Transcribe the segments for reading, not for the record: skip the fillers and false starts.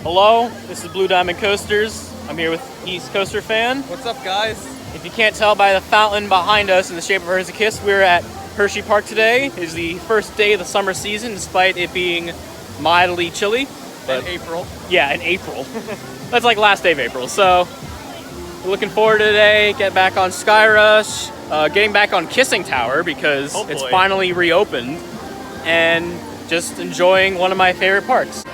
Hello, this is Blue Diamond Coasters. I'm here with EastCoasterFan. What's up, guys? If you can't tell by the fountain behind us in the shape of her as a kiss, we're at Hersheypark today. It is the first day of the summer season, despite it being mildly chilly. In April. Yeah, in April. That's like last day of April. So, we're looking forward to today, get back on Skyrise, getting back on Kissing Tower because it's finally reopened, and just enjoying one of my favorite parks.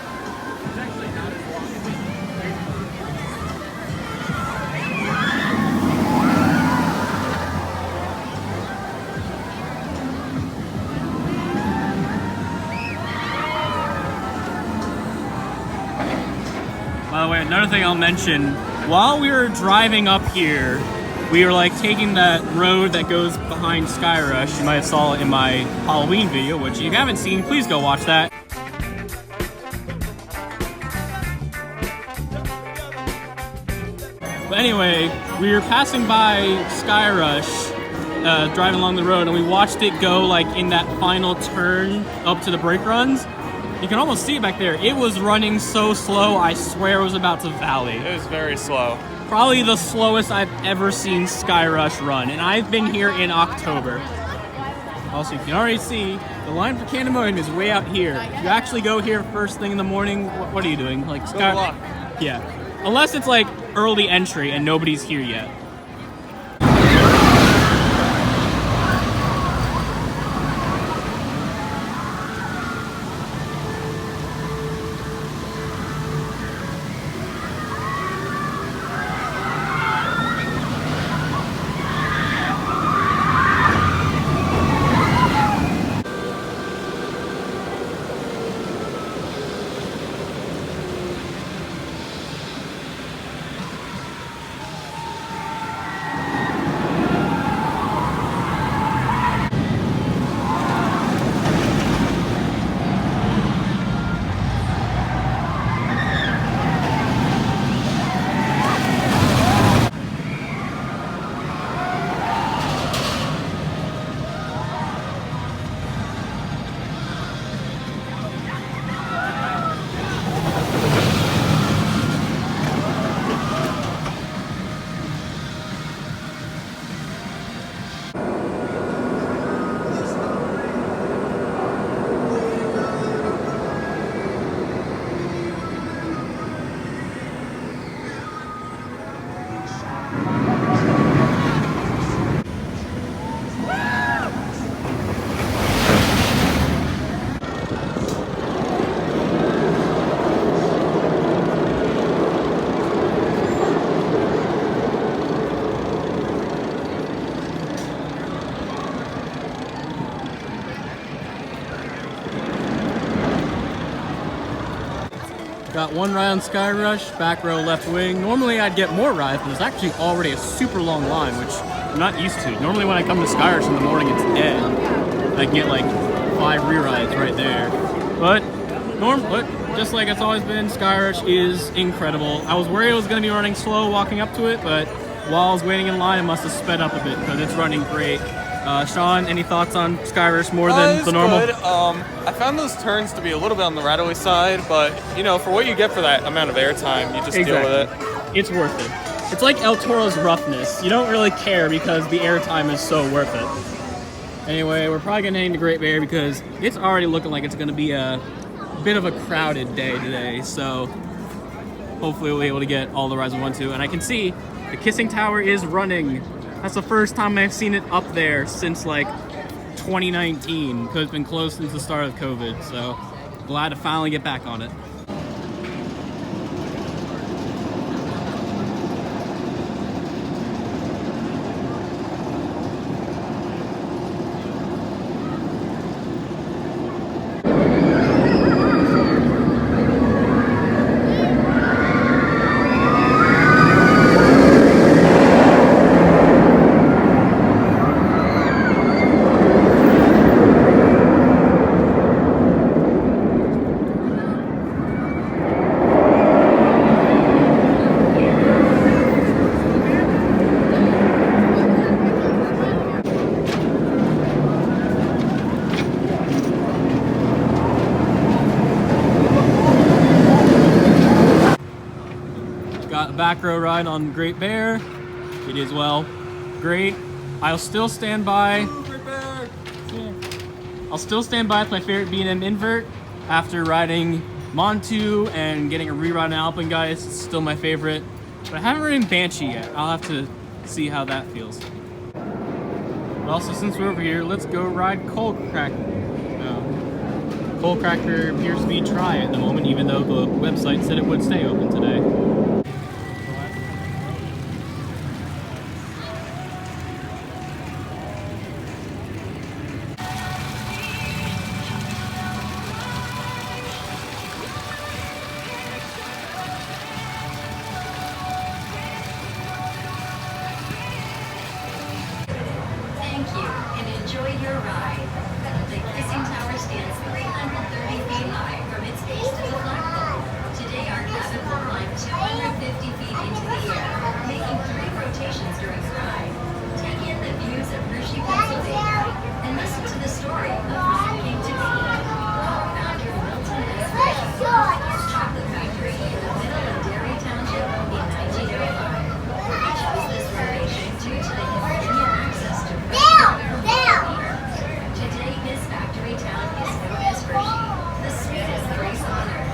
By the way, another thing I'll mention, while we were driving up here, we were like taking that road that goes behind Skyrise. You might have saw it in my Halloween video, which if you haven't seen, please go watch that. But anyway, we were passing by Skyrise, driving along the road, and we watched it go like in that final turn up to the brake runs. You can almost see it back there. It was running so slow, I swear it was about to valley. It was very slow. Probably the slowest I've ever seen Skyrise run, and I've been here in October. Also, you can already see, the line for Candemonium is way out here. If you actually go here first thing in the morning, what are you doing? Like Good luck. Yeah. Unless it's like early entry and nobody's here yet. Got one ride on Skyrise, back row left wing. Normally I'd get more rides, but there's actually already a super long line, which I'm not used to. Normally when I come to Skyrise in the morning, it's dead. I can get like 5 re-rides right there. But just like it's always been, Skyrise is incredible. I was worried it was going to be running slow walking up to it, but while I was waiting in line, it must have sped up a bit because it's running great. Sean, any thoughts on Skyrise more than the normal? Good. I found those turns to be a little bit on the rattly side, but you know, for what you get for that amount of airtime, you just deal with it. It's worth it. It's like El Toro's roughness. You don't really care because the airtime is so worth it. Anyway, we're probably gonna head to Great Barrier because it's already looking like it's gonna be a bit of a crowded day today. So hopefully we'll be able to get all the rides we want to. And I can see the Kissing Tower is running. That's the first time I've seen it up there since like 2019, because it's been closed since the start of COVID, so glad to finally get back on it. got a back row ride on Great Bear. It is, well, great. I'll still stand by. I'll still stand by with my favorite B&M invert after riding Montu and getting a reride on Alpengeist. It's still my favorite, but I haven't ridden Banshee yet. I'll have to see how that feels. But also, since we're over here, let's go ride Coal Cracker. Coal Cracker appears to be dry at the moment, even though the website said it would stay open today. Thank you, and enjoy your ride. The Kissing Tower stands 330 feet high from its base to the flagpole. Today our cabin will climb 250 feet into the air, making 3 rotations during the ride. Take in the views of Hershey, Pennsylvania, and listen to the story of how it came to be. Founder Milton S. Hershey built his chocolate factory in the middle of Derry Township in 1905. He chose this location due to the convenient access to today, this factory town is known as Hershey, the sweetest place on earth.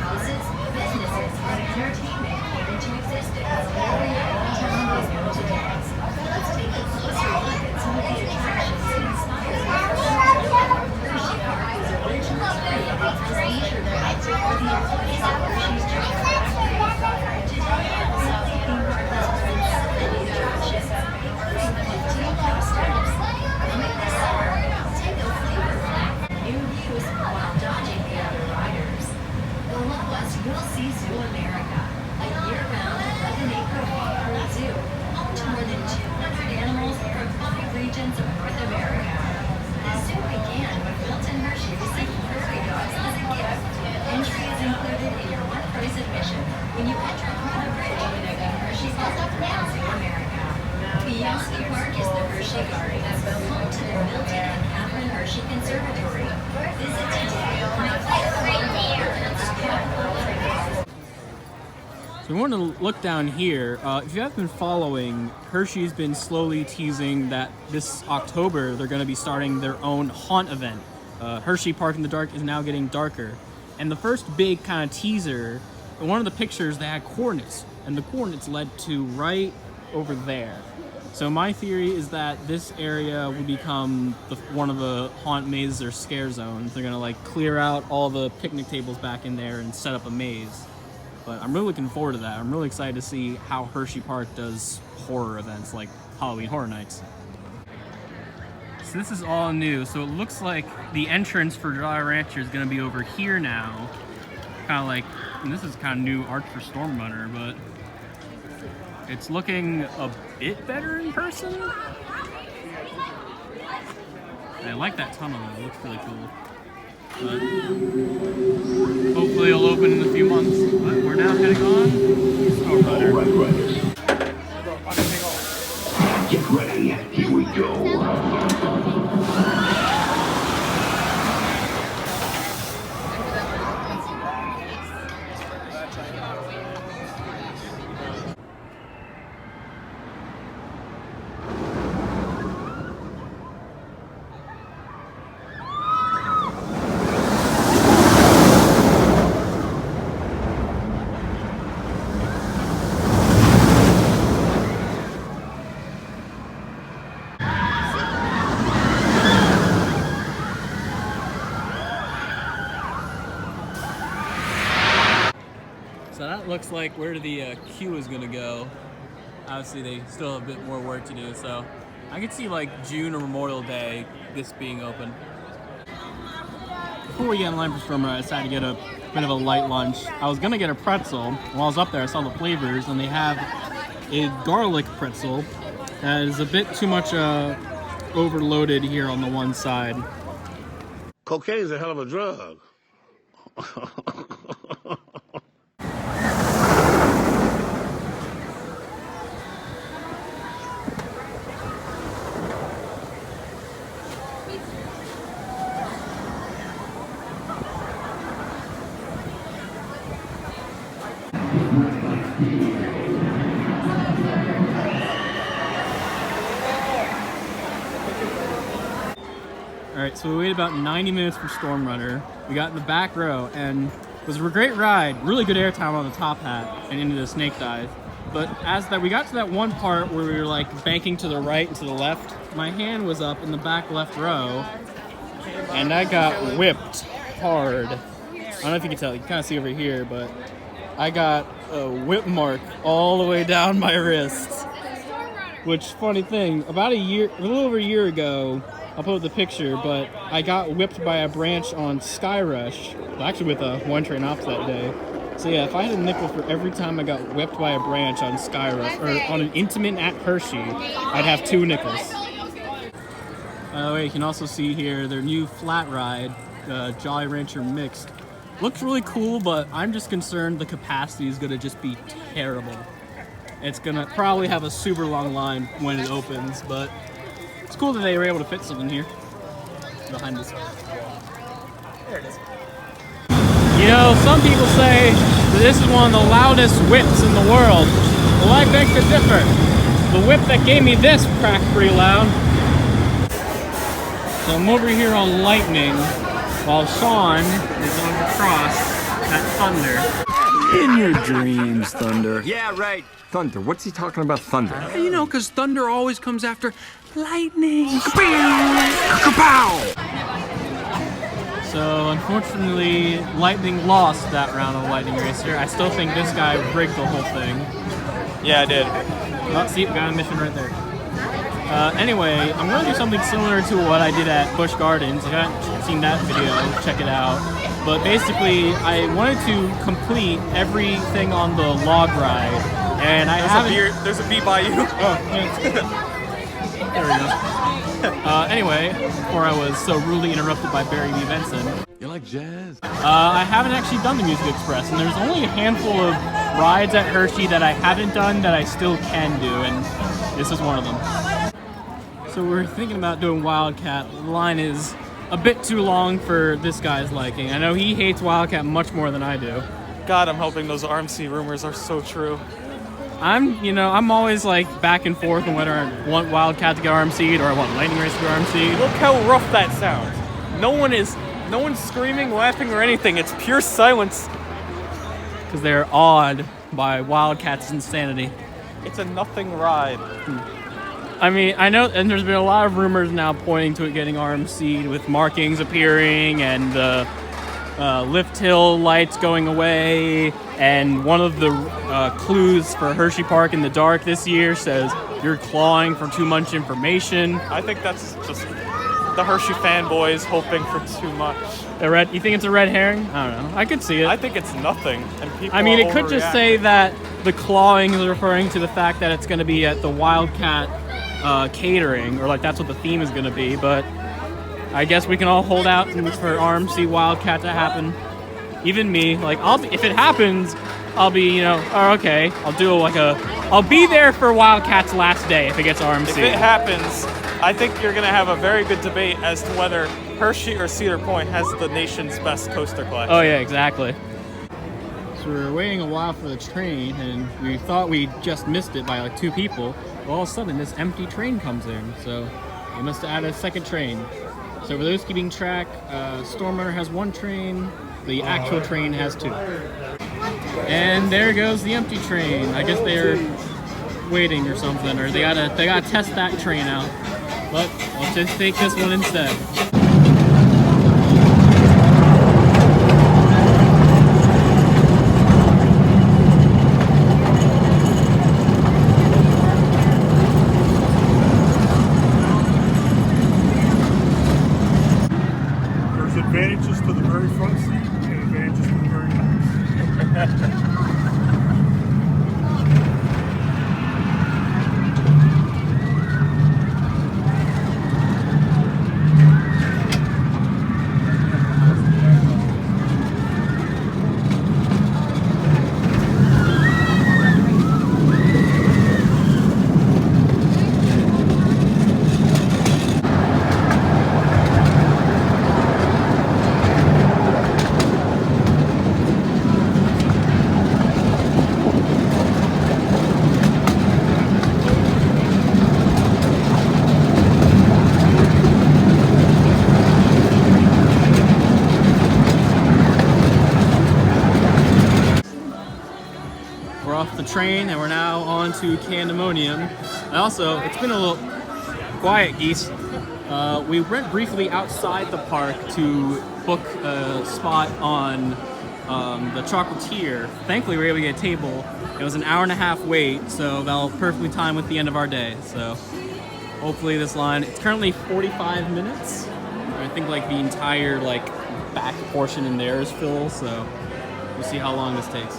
Houses, businesses, and entertainment came into existence long before the town was known today. Let's take a closer look at some of the attractions inspired by Hersheypark was originally created as leisure rides for the employees of Hershey's chocolate factory. Today, the theme park has more than 70 attractions, including the 15-house steps. Coming this summer, take a flavor of new views while dodging the other riders. Below us, you'll see Zoo America, a year-round 11-acre walk-through zoo, home to more than 200 animals from 5 regions of North America. The zoo began when Milton Hershey received prairie dogs as a gift. Entry is included in your one-price admission when you enter through the bridge connecting Hersheypark and Zoo America. Beyond the park is the Hershey Garden, home to the Milton and Catherine Hershey Conservatory. Visit today So we want to look down here. If you have been following, Hershey's been slowly teasing that this October they're going to be starting their own haunt event. Hersheypark in the Dark is now getting darker. And the first big kind of teaser, in one of the pictures they had coordinates, and the coordinates led to right over there. So my theory is that this area will become one of the haunt mazes or scare zones. They're gonna like clear out all the picnic tables back in there and set up a maze. But I'm really looking forward to that. I'm really excited to see how Hersheypark does horror events like Halloween Horror Nights. So this is all new. So it looks like the entrance for Jolly Rancher is gonna be over here now. Kind of like, and this is kind of new art for Storm Runner, but it's looking a bit better in person. I like that tunnel, it looks really cool. But hopefully it'll open in a few months. But we're now heading on Storm Runner. All right. Get ready, here we go. So that looks like where the queue is gonna go. Obviously they still have a bit more work to do, so I could see like June or Memorial Day this being open. Before we get in line for Storm Runner, I decided to get a bit of a light lunch. I was gonna get a pretzel. While I was up there, I saw the flavors, and they have a garlic pretzel that is a bit too much overloaded here on the one side. Cocaine is a hell of a drug. Alright, so we waited about 90 minutes for Storm Runner. We got in the back row, and it was a great ride. Really good airtime on the top hat and into the snake dive. But we got to that one part where we were like banking to the right and to the left, my hand was up in the back left row, and I got whipped hard. I don't know if you can tell, you can kind of see over here, but I got a whip mark all the way down my wrist. Which, funny thing, a little over a year ago, I'll put up the picture, but I got whipped by a branch on Skyrise, actually with a one train ops that day. So yeah, if I had a nickel for every time I got whipped by a branch on Skyrise, or on an intimate at Hershey, I'd have 2 nickels. By the way, you can also see here their new flat ride, Jolly Rancher Mixed. Looks really cool, but I'm just concerned the capacity is gonna just be terrible. It's gonna probably have a super long line when it opens, but it's cool that they were able to fit something here behind this. There it is. You know, some people say that this is one of the loudest whips in the world. Well, I beg to differ. The whip that gave me this cracked pretty loud. So I'm over here on Lightning, while Sean is on the cross at Thunder. In your dreams, Thunder. Yeah, right. Thunder. What's he talking about, Thunder? You know, because Thunder always comes after lightning. Kapow! So, unfortunately, Lightning lost that round of Lightning Racer. I still think this guy rigged the whole thing. Yeah, I did. Oh, see, we got a mission right there. Anyway, I'm going to do something similar to what I did at Busch Gardens. If you haven't seen that video, check it out. But basically, I wanted to complete everything on the log ride, and There's a bee by you. Oh, yeah. There we go. Anyway, before I was so rudely interrupted by Barry B. Benson. You like jazz? I haven't actually done the Music Express, and there's only a handful of rides at Hershey that I haven't done that I still can do, and this is one of them. So we're thinking about doing Wildcat. The line is a bit too long for this guy's liking. I know he hates Wildcat much more than I do. God, I'm hoping those RMC rumors are so true. I'm always like back and forth on whether I want Wildcat to get RMC'd or I want Lightning Race to get RMC'd. Look how rough that sounds. No one's screaming, laughing, or anything. It's pure silence. Because they're awed by Wildcat's insanity. It's a nothing ride. I mean, I know, and there's been a lot of rumors now pointing to it getting RMC'd with markings appearing and lift hill lights going away, and one of the clues for Hersheypark in the dark this year says you're clawing for too much information. I think that's just the Hershey fanboys hoping for too much. You think it's a red herring? I don't know. I could see it. I think it's nothing, and people. I mean, it could just say that the clawing is referring to the fact that it's going to be at the Wildcat catering, or like that's what the theme is going to be, but I guess we can all hold out for RMC Wildcat to happen. Even me, like if it happens, I'll be, okay, I'll be there for Wildcat's last day if it gets RMC. If it happens, I think you're going to have a very good debate as to whether Hershey or Cedar Point has the nation's best coaster collection. Oh yeah, exactly. So we were waiting a while for the train, and we thought we just missed it by like 2 people. Well, all of a sudden, this empty train comes in, so they must have added a second train. So for those keeping track, Storm Runner has 1 train, the actual train has 2. And there goes the empty train. I guess they're waiting or something, or they gotta test that train out. But let's just take this one instead. Advantages to the very front seat and advantages to the very back. off the train and we're now on to Candemonium. And also, it's been a little quiet, geese. We went briefly outside the park to book a spot on the Chocolatier. Thankfully, we were able to get a table. It was an hour-and-a-half wait, so that'll perfectly time with the end of our day. So hopefully this line, it's currently 45 minutes. I think like the entire like back portion in there is full, so we'll see how long this takes.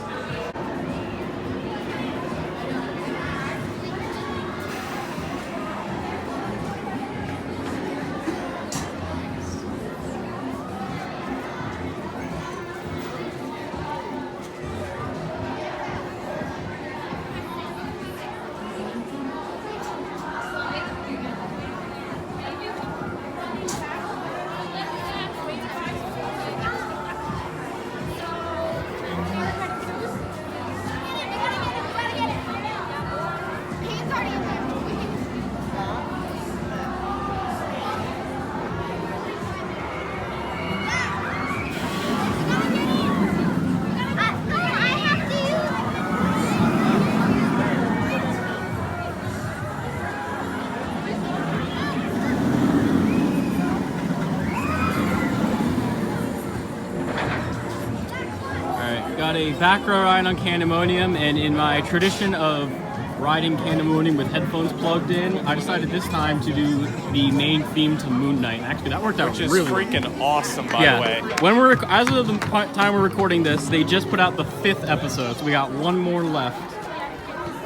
Got a back row ride on Candemonium, and in my tradition of riding Candemonium with headphones plugged in, I decided this time to do the main theme to Moon Knight. Actually, that worked out Which is really freaking awesome, by the way. When as of the time we're recording this, they just put out the 5th episode, so we got one more left.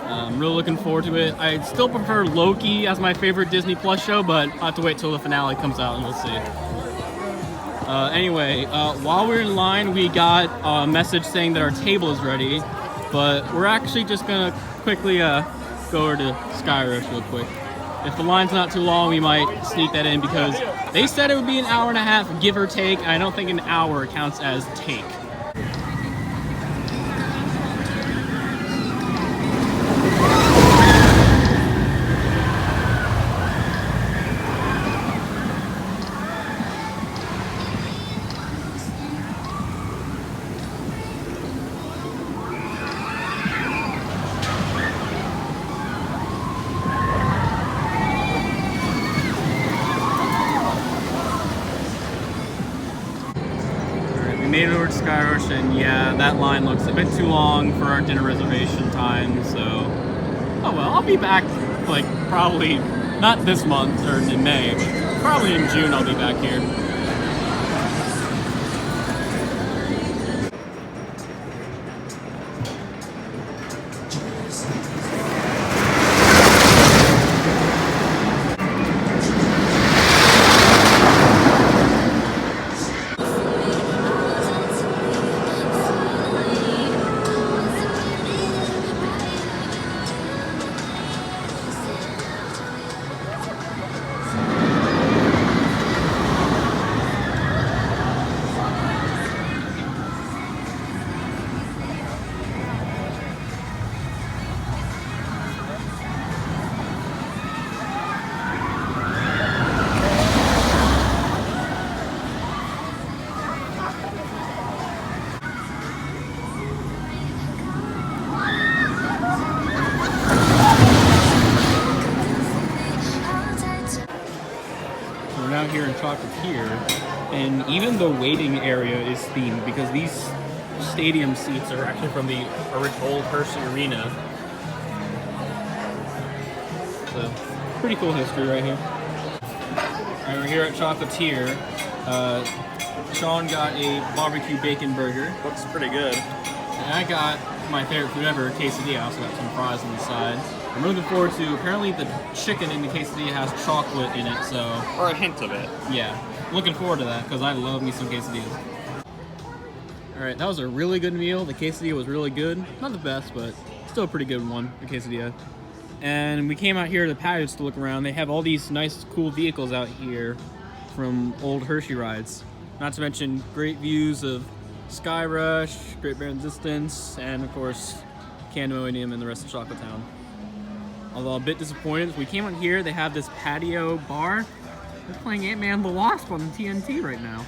I'm really looking forward to it. I still prefer Loki as my favorite Disney Plus show, but I'll have to wait till the finale comes out and we'll see. Anyway, while we're in line, we got a message saying that our table is ready, but we're actually just gonna quickly go over to Skyrise real quick. If the line's not too long, we might sneak that in because they said it would be an hour and a half, give or take. I don't think an hour counts as take. Made it over to Skyrise, and yeah, that line looks a bit too long for our dinner reservation time, so oh well, I'll be back like probably not this month or in May, but probably in June I'll be back here. Here in Chocolatier, and even the waiting area is themed because these stadium seats are actually from the old Hershey Arena. So, pretty cool history right here. Alright, we're here at Chocolatier. Sean got a barbecue bacon burger. Looks pretty good. And I got my favorite food ever, quesadilla. I also got some fries on the side. I'm looking forward to, apparently the chicken in the quesadilla has chocolate in it, so... Or a hint of it. Yeah, looking forward to that, because I love me some quesadillas. Alright, that was a really good meal. The quesadilla was really good. Not the best, but still a pretty good one, the quesadilla. And we came out here to the patios to look around. They have all these nice, cool vehicles out here from old Hershey rides. Not to mention great views of Skyrise, Great Barren Distance, and of course, Candemonium and the rest of Chocolate Town. Although a bit disappointed, we came out here, they have this patio bar. They're playing Ant-Man and the Wasp on TNT right now.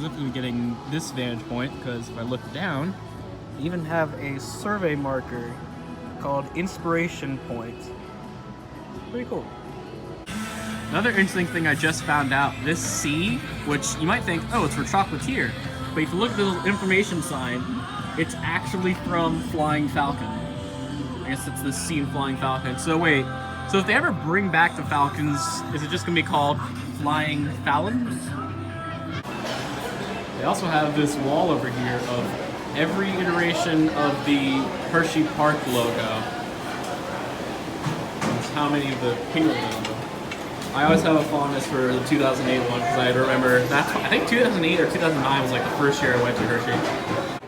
specifically getting this vantage point because if I look down, I even have a survey marker called Inspiration Point. Pretty cool. Another interesting thing I just found out, this C, which you might think, oh, it's for Chocolatier, but if you look at the little information sign, it's actually from Flying Falcon. I guess it's the C in Flying Falcon. So wait, so if they ever bring back the Falcons, is it just gonna be called Flying Fallons? They also have this wall over here of every iteration of the Hersheypark logo. That's how many of the penguins are. I always have a fondness for the 2008 one because I remember that's I think 2008 or 2009 was like the first year I went to Hershey.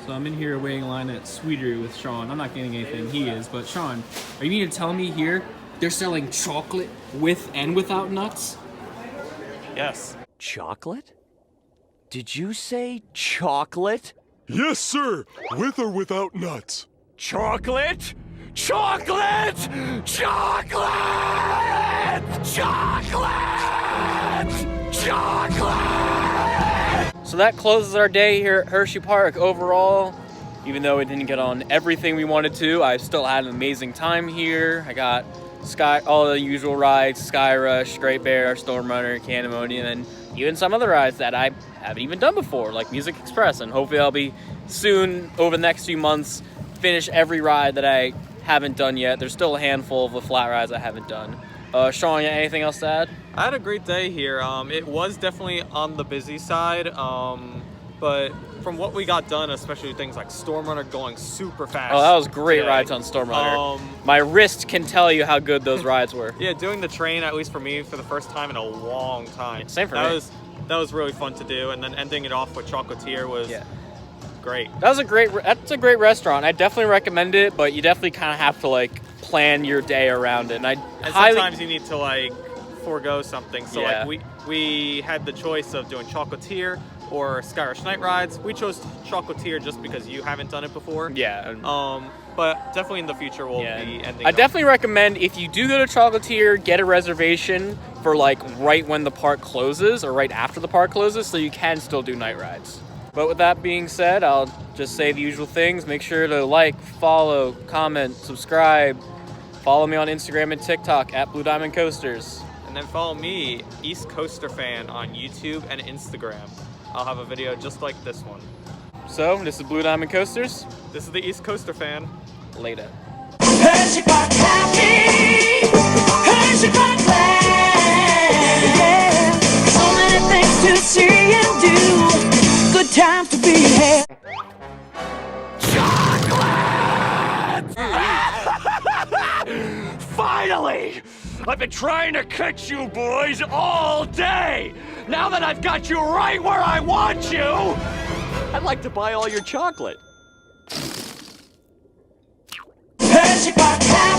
So I'm in here waiting in line at Sweetery with Sean. I'm not getting anything, he is, but Sean, are you mean to tell me here they're selling chocolate with and without nuts? Yes. Chocolate? Did you say chocolate? Yes, sir. With or without nuts. Chocolate? Chocolate! Chocolate! Chocolate! Chocolate! So that closes our day here at Hersheypark. Overall, even though we didn't get on everything we wanted to, I still had an amazing time here. I got all the usual rides, Skyrush, Great Bear, Storm Runner, Candemonium, and even some other rides that I haven't even done before, like Music Express. And hopefully I'll be soon, over the next few months, finish every ride that I haven't done yet. There's still a handful of the flat rides I haven't done. Sean, anything else to add? I had a great day here. It was definitely on the busy side, but from what we got done, especially things like Storm Runner going super fast. Oh, that was great today. rides on Storm Runner. My wrist can tell you how good those rides were. Yeah, doing the train, at least for me, for the first time in a long time. Same for me. That was really fun to do, and then ending it off with Chocolatier was great. That's a great restaurant. I definitely recommend it, but you definitely kind of have to like plan your day around it. And sometimes you need to like forego something. So Yeah. like we had the choice of doing Chocolatier or Skyrise Night Rides. We chose Chocolatier just because you haven't done it before. Yeah. But definitely in the future we'll be ending. I definitely recommend if you do go to Chocolatier, get a reservation for like right when the park closes or right after the park closes, so you can still do night rides. But with that being said, I'll just say the usual things. Make sure to like, follow, comment, subscribe. Follow me on Instagram and TikTok at Blue Diamond Coasters. And then follow me, EastCoasterFan, on YouTube and Instagram. I'll have a video just like this one. So, this is Blue Diamond Coasters. This is the EastCoasterFan. Later. Hersheypark happy, Hersheypark glad, yeah. So many things to see and do, good times to be had. Finally! I've been trying to catch you boys all day! Now that I've got you right where I want you, I'd like to buy all your chocolate. Hersheypark happy.